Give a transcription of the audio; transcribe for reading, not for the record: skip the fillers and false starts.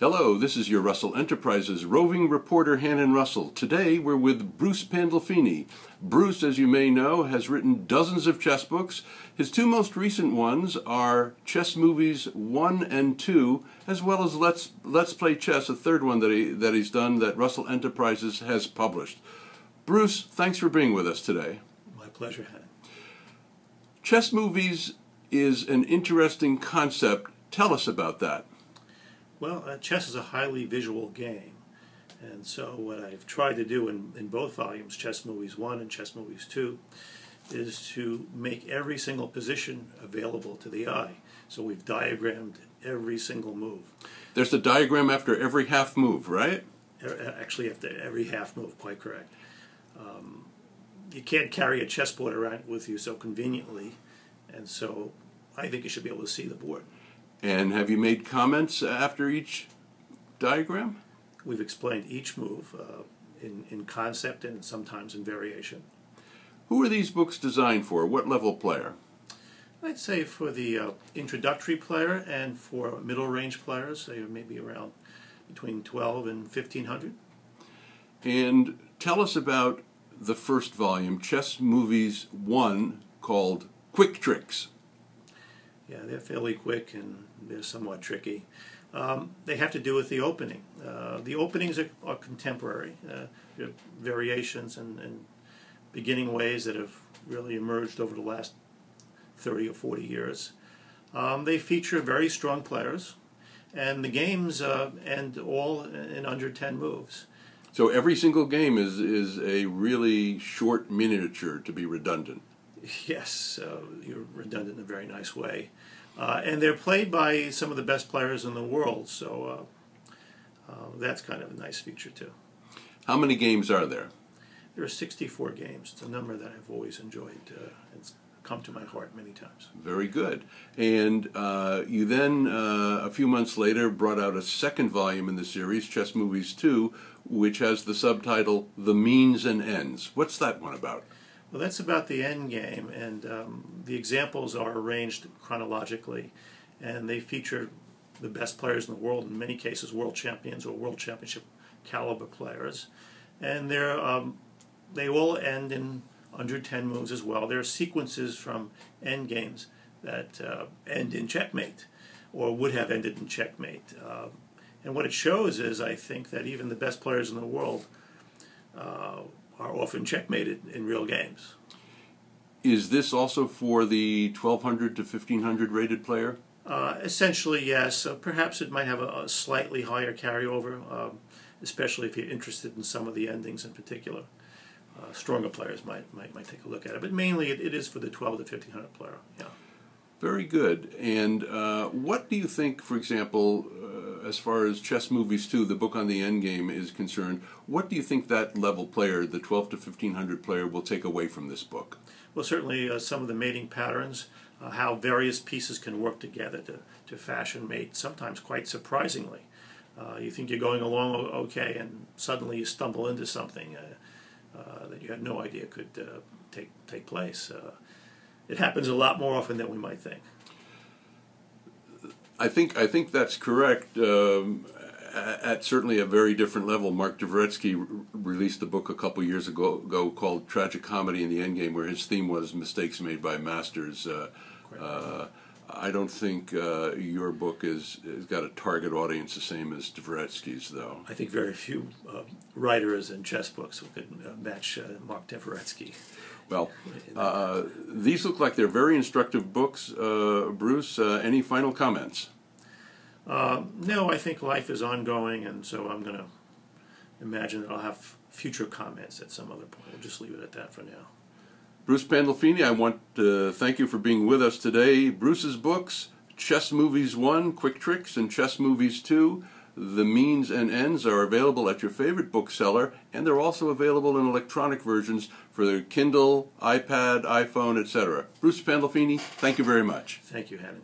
Hello, this is your Russell Enterprises roving reporter Hannon Russell. Today we're with Bruce Pandolfini. Bruce, as you may know, has written dozens of chess books. His two most recent ones are Chess Movies 1 and 2, as well as Let's Play Chess, a third one that he's done that Russell Enterprises has published. Bruce, thanks for being with us today. My pleasure, Hannon. Chess Movies is an interesting concept. Tell us about that. Well, chess is a highly visual game, and so what I've tried to do in both volumes, Chess Movies 1 and Chess Movies 2, is to make every single position available to the eye. So we've diagrammed every single move. There's a diagram after every half move, right? Actually, after every half move, quite correct. You can't carry a chessboard around with you so conveniently, and so I think you should be able to see the board. And have you made comments after each diagram? We've explained each move in concept and sometimes in variation. Who are these books designed for? What level player? I'd say for the introductory player and for middle range players, they maybe around between 12 and 1500. And tell us about the first volume, Chess Movies 1, called Quick Tricks. Yeah, they're fairly quick and they're somewhat tricky. They have to do with the opening. The openings are contemporary. They're variations and beginning ways that have really emerged over the last 30 or 40 years. They feature very strong players, and the games end all in under 10 moves. So every single game is a really short miniature, to be redundant. Yes, you're redundant in a very nice way. And they're played by some of the best players in the world, so that's kind of a nice feature too. How many games are there? There are 64 games. It's a number that I've always enjoyed. It's come to my heart many times. Very good. And you then, a few months later, brought out a second volume in the series, Chess Movies 2, which has the subtitle, The Means and Ends. What's that one about? Well, that's about the end game, and the examples are arranged chronologically, and they feature the best players in the world, in many cases world champions or world championship caliber players, and they all end in under 10 moves as well. There are sequences from end games that end in checkmate, or would have ended in checkmate. And what it shows is, I think, that even the best players in the world are often checkmated in real games. Is this also for the 1200 to 1500 rated player? Essentially, yes. Perhaps it might have a slightly higher carryover, especially if you're interested in some of the endings in particular. Stronger players might take a look at it, but mainly it is for the 12 to 1500 player. Yeah. Very good. And what do you think, for example, as far as Chess Movies 2, the book on the endgame is concerned, what do you think that level player, the 12 to 1500 player, will take away from this book? Well, certainly some of the mating patterns, how various pieces can work together to fashion mate, sometimes quite surprisingly. You think you're going along okay, and suddenly you stumble into something that you had no idea could take place. It happens a lot more often than we might think. I think that's correct. At certainly a very different level, Mark Dvoretsky released a book a couple years ago called Tragic Comedy in the Endgame, where his theme was mistakes made by masters. I don't think your book has got a target audience the same as Dvoretsky's, though. I think very few writers in chess books who could match Mark Dvoretsky. Well, these look like they're very instructive books. Bruce, any final comments? No, I think life is ongoing, and so I'm going to imagine that I'll have future comments at some other point. We'll just leave it at that for now. Bruce Pandolfini, I want to thank you for being with us today. Bruce's books, Chess Movies 1, Quick Tricks, and Chess Movies 2, The Means and Ends, are available at your favorite bookseller, and they're also available in electronic versions for the Kindle, iPad, iPhone, etc. Bruce Pandolfini, thank you very much. Thank you, Hannon.